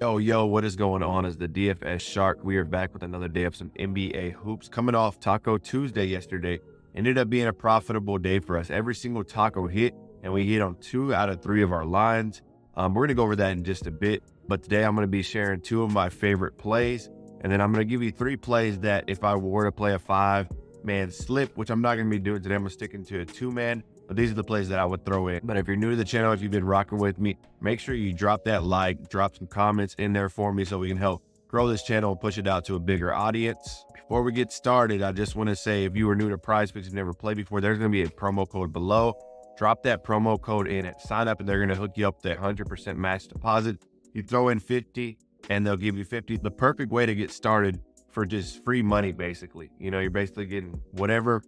Yo, what is going on? Is the DFS Shark. We are back with another day of some NBA hoops. Coming off Taco Tuesday yesterday, ended up being a profitable day for us. Every single taco hit, and we hit on 2 out of 3 of our lines. We're going to go over that in just a bit, but today I'm going to be sharing 2 of my favorite plays, and then I'm going to give you 3 plays that if I were to play a 5-man slip, which I'm not going to be doing today, I'm going to stick into a 2-man. But these are the plays that I would throw in. But if you're new to the channel, if you've been rocking with me, make sure you drop that like, drop some comments in there for me so we can help grow this channel and push it out to a bigger audience. Before we get started, I just want to say if you are new to PrizePicks and never played before, there's going to be a promo code below. Drop that promo code in at sign up and they're going to hook you up with that 100% match deposit. You throw in 50 and they'll give you 50. The perfect way to get started for just free money, basically. You know, you're basically getting whatever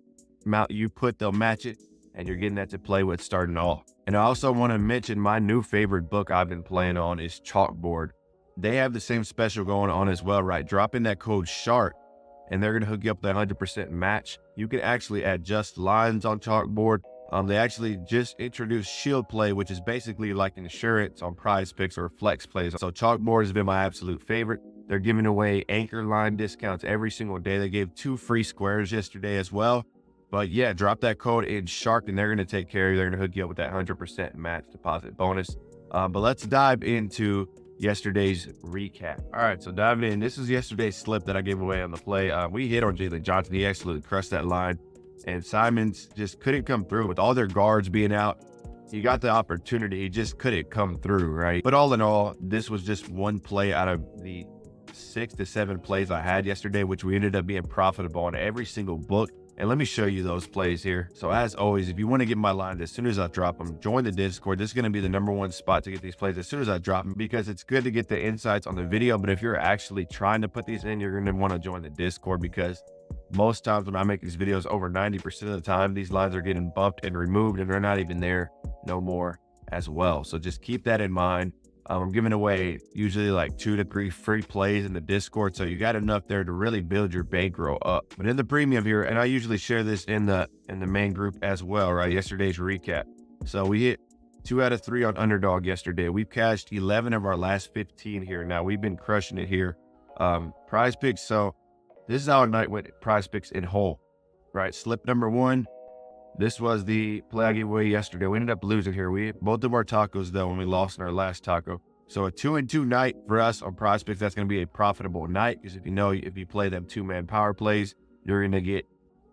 amount you put, they'll match it. And you're getting that to play with starting off. And I also want to mention my new favorite book I've been playing on is CHALKBOARD. They have the same special going on as well, right? Drop in that code SHARK and they're going to hook you up with that 100% match. You can actually adjust lines on CHALKBOARD. They actually just introduced Shield Play, which is basically like insurance on PrizePicks or flex plays. So CHALKBOARD has been my absolute favorite. They're giving away anchor line discounts every single day. They gave 2 free squares yesterday as well. But yeah, drop that code in SHARK and they're going to take care of you. They're going to hook you up with that 100% match deposit bonus. But let's dive into yesterday's recap. All right, so diving in, this is yesterday's slip that I gave away on the play. We hit on Jalen Johnson. He absolutely crushed that line. And Simons just couldn't come through with all their guards being out. He got the opportunity. He just couldn't come through, right? But all in all, this was just one play out of the 6 to 7 plays I had yesterday, which we ended up being profitable on every single book. And let me show you those plays here. So as always, if you want to get my lines as soon as I drop them, join the Discord. This is going to be the #1 spot to get these plays as soon as I drop them because it's good to get the insights on the video. But if you're actually trying to put these in, you're going to want to join the Discord because most times when I make these videos, over 90% of the time, these lines are getting bumped and removed and they're not even there no more as well. So just keep that in mind. I'm giving away usually like 2 to 3 free plays in the Discord. So you got enough there to really build your bankroll up. But in the premium here, and I usually share this in the main group as well, right? Yesterday's recap. So we hit 2 out of 3 on underdog yesterday. We've cashed 11 of our last 15 here. Now we've been crushing it here. PrizePicks. So this is our night with PrizePicks in whole, right? Slip #1. This was the play I gave away yesterday. We ended up losing here. We hit both of our tacos though when we lost in our last taco. So a 2-2 night for us on PrizePicks. That's going to be a profitable night because if you play them 2-man power plays, you're going to get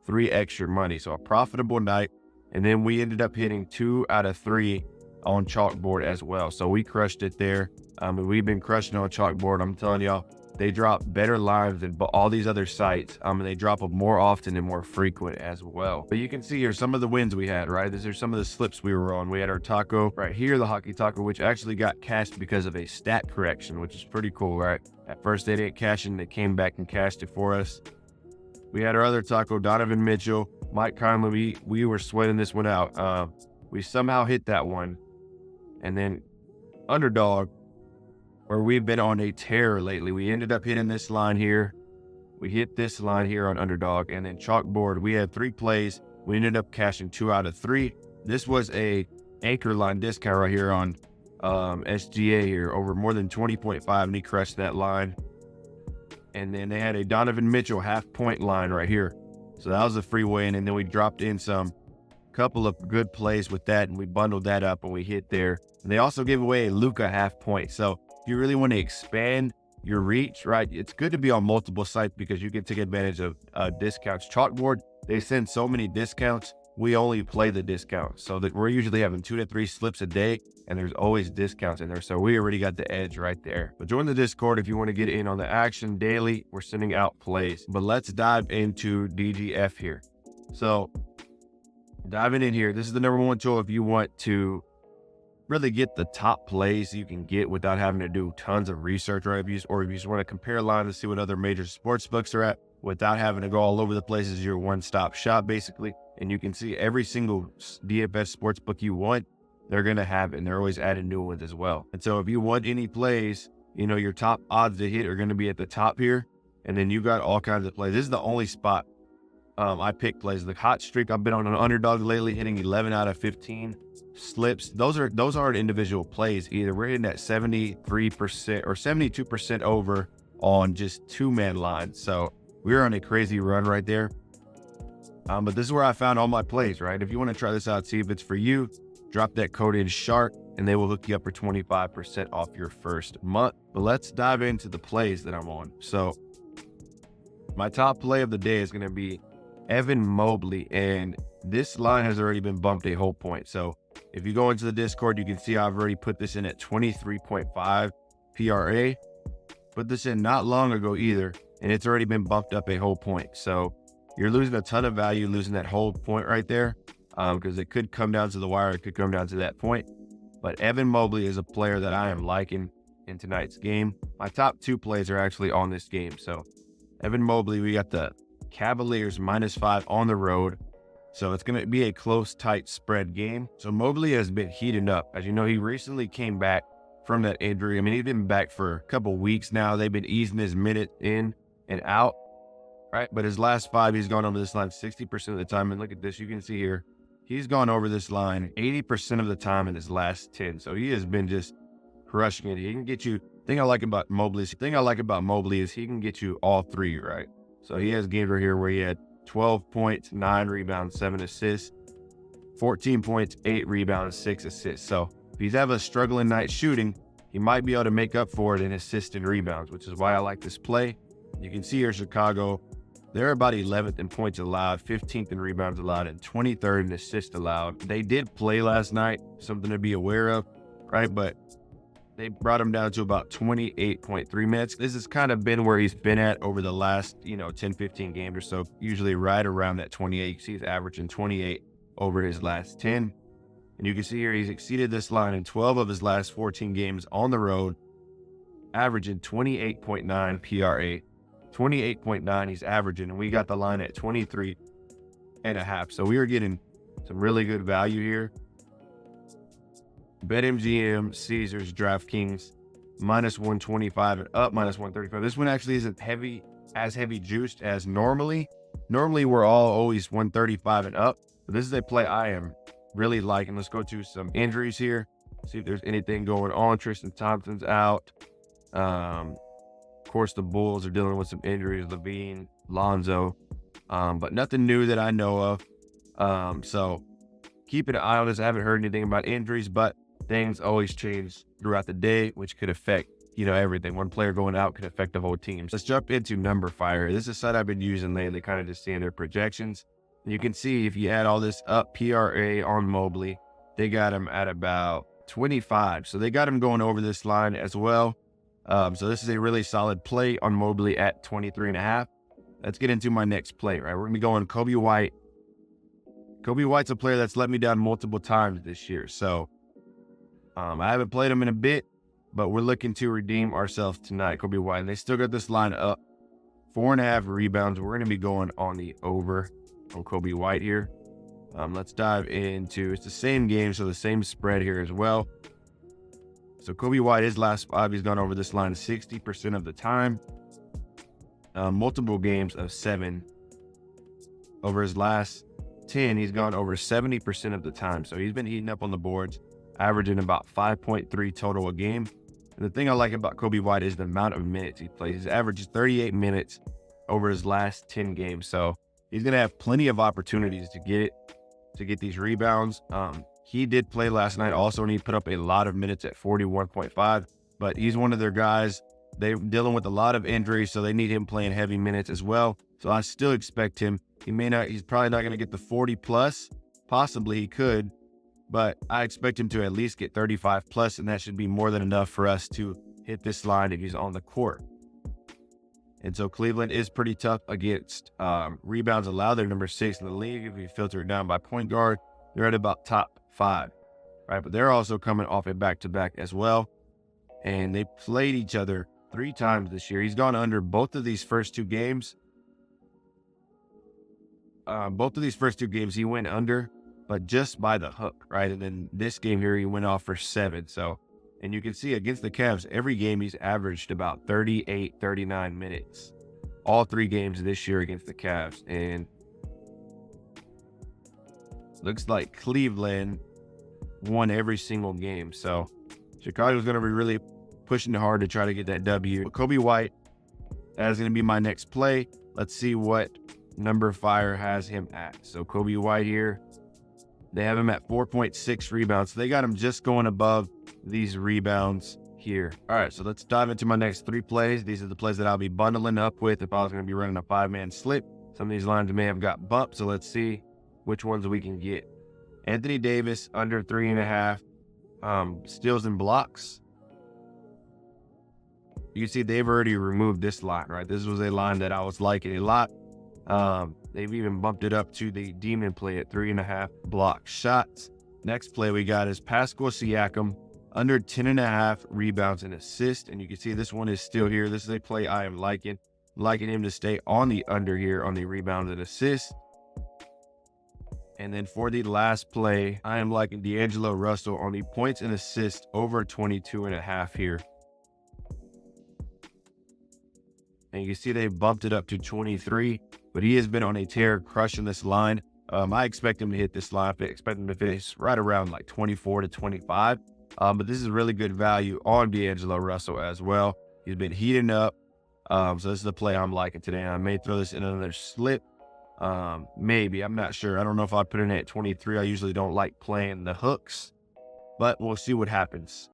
3 extra money. So a profitable night. And then we ended up hitting 2 out of 3 on CHALKBOARD as well. So we crushed it there. We've been crushing on CHALKBOARD. I'm telling y'all, they drop better lines than all these other sites. And they drop them more often and more frequent as well. But you can see here some of the wins we had, right? These are some of the slips we were on. We had our taco right here, the hockey taco, which actually got cashed because of a stat correction, which is pretty cool, right? At first they didn't cash it and they came back and cashed it for us. We had our other taco, Donovan Mitchell, Mike Conley. We were sweating this one out. We somehow hit that one. And then underdog, where we've been on a tear lately. We ended up hitting this line here. We hit this line here on underdog, and then CHALKBOARD. We had 3 plays. We ended up cashing 2 out of 3. This was a anchor line discount right here on SGA here, over more than 20.5, and he crushed that line. And then they had a Donovan Mitchell half-point line right here. So that was a free win, and then we dropped in some couple of good plays with that, and we bundled that up, and we hit there. And they also gave away a Luka half-point. So if you really want to expand your reach, right, it's good to be on multiple sites because you can take advantage of discounts. CHALKBOARD, they send so many discounts. We only play the discounts. So that we're usually having 2 to 3 slips a day and there's always discounts in there. So we already got the edge right there. But join the Discord if you want to get in on the action daily. We're sending out plays. But let's dive into DGF here. So diving in here, this is the #1 tool if you want to really get the top plays you can get without having to do tons of research, right? Or if you just want to compare lines and see what other major sports books are at without having to go all over the places, your one-stop shop basically. And you can see every single DFS sports book you want, they're going to have it, and they're always adding new ones as well. And so if you want any plays, you know, your top odds to hit are going to be at the top here. And then you got all kinds of plays. This is the only spot I pick plays. The hot streak, I've been on an underdog lately, hitting 11 out of 15 slips. Those aren't individual plays either. We're hitting at 73% or 72% over on just 2-man lines. So we're on a crazy run right there. But this is where I found all my plays, right? If you want to try this out, see if it's for you, drop that code in SHARK and they will hook you up for 25% off your first month. But let's dive into the plays that I'm on. So my top play of the day is going to be Evan Mobley, and this line has already been bumped a whole point. So if you go into the Discord, you can see I've already put this in at 23.5 PRA. Put this in not long ago either, and it's already been bumped up a whole point. So you're losing a ton of value, losing that whole point right there, because it could come down to the wire. It could come down to that point. But Evan Mobley is a player that I am liking in tonight's game. My top 2 plays are actually on this game. So Evan Mobley, we got the Cavaliers -5 on the road. So it's going to be a close, tight spread game. So Mobley has been heating up. As you know, he recently came back from that injury. I mean, he's been back for a couple weeks now. They've been easing his minutes in and out, right? But his last 5, he's gone over this line 60% of the time. And look at this. You can see here, he's gone over this line 80% of the time in his last 10. So he has been just crushing it. He can get you. The thing I like about Mobley is he can get you all 3, right? So he has games right here where he had 12 points, 9 rebounds, 7 assists, 14 points, 8 rebounds, 6 assists. So if he's having a struggling night shooting, he might be able to make up for it in assists and rebounds, which is why I like this play. You can see here Chicago, they're about 11th in points allowed, 15th in rebounds allowed, and 23rd in assists allowed. They did play last night, something to be aware of, right? But they brought him down to about 28.3 minutes. This has kind of been where he's been at over the last, 10, 15 games or so, usually right around that 28. You can see he's averaging 28 over his last 10. And you can see here he's exceeded this line in 12 of his last 14 games on the road, averaging 28.9 PRA. 28.9 he's averaging, and we got the line at 23.5. So we are getting some really good value here. BetMGM, Caesars, DraftKings, -125 and up, -135. This one actually isn't as heavy juiced as normally. Normally we're always 135 and up, but this is a play I am really liking. Let's go to some injuries here. See if there's anything going on. Tristan Thompson's out. Of course, the Bulls are dealing with some injuries. Levine, Lonzo, but nothing new that I know of. So keep an eye on this. I haven't heard anything about injuries, but things always change throughout the day, which could affect, everything. One player going out could affect the whole team. So let's jump into Number Fire. This is a site I've been using lately, kind of just seeing their projections. And you can see if you add all this up, PRA on Mobley, they got him at about 25. So they got him going over this line as well. So this is a really solid play on Mobley at 23.5. Let's get into my next play, right? We're going to be going Coby White. Coby White's a player that's let me down multiple times this year. So I haven't played him in a bit, but we're looking to redeem ourselves tonight. Coby White, and they still got this line up. 4.5 rebounds. We're going to be going on the over on Coby White here. Let's dive into, it's the same game, so the same spread here as well. So Coby White, his last 5, he's gone over this line 60% of the time. Multiple games of 7. Over his last 10, he's gone over 70% of the time. So he's been heating up on the boards, averaging about 5.3 total a game. And the thing I like about Coby White is the amount of minutes he plays. His average is 38 minutes over his last 10 games. So he's going to have plenty of opportunities to get these rebounds. He did play last night also, and he put up a lot of minutes at 41.5, but he's one of their guys. They're dealing with a lot of injuries, so they need him playing heavy minutes as well. So I still expect him. He's probably not going to get the 40 plus. Possibly he could, but I expect him to at least get 35 plus, and that should be more than enough for us to hit this line if he's on the court. And so Cleveland is pretty tough against rebounds allowed. They're number 6 in the league. If you filter it down by point guard, they're at about top 5, right? But they're also coming off a back-to-back as well. And they played each other 3 times this year. He's gone under both of these first 2 games. Both of these first 2 games, he went under, but just by the hook, right? And then this game here, he went off for 7. So, and you can see against the Cavs, every game he's averaged about 38, 39 minutes. All 3 games this year against the Cavs. And Looks like Cleveland won every single game. So Chicago's going to be really pushing hard to try to get that W. But Coby White, that is going to be my next play. Let's see what number Fire has him at. So Coby White here, they have him at 4.6 rebounds. So they got him just going above these rebounds here. All right, so let's dive into my next 3 plays. These are the plays that I'll be bundling up with if I was going to be running a 5-man slip. Some of these lines may have got bumped, so let's see which ones we can get. Anthony Davis under 3.5 steals and blocks. You can see they've already removed this line, right? This was a line that I was liking a lot. They've even bumped it up to the demon play at 3.5 block shots. Next play we got is Pascal Siakam under 10.5 rebounds and assists. And you can see this one is still here. This is a play I am liking him to stay on the under here on the rebounds and assists. And then for the last play, I am liking D'Angelo Russell on the points and assists over 22.5 here. And you can see they bumped it up to 23, but he has been on a tear crushing this line. I expect him to hit this line. I expect him to finish right around like 24 to 25. But this is really good value on D'Angelo Russell as well. He's been heating up. So this is the play I'm liking today. I may throw this in another slip. Maybe, I'm not sure. I don't know if I'd put it in at 23. I usually don't like playing the hooks, but we'll see what happens.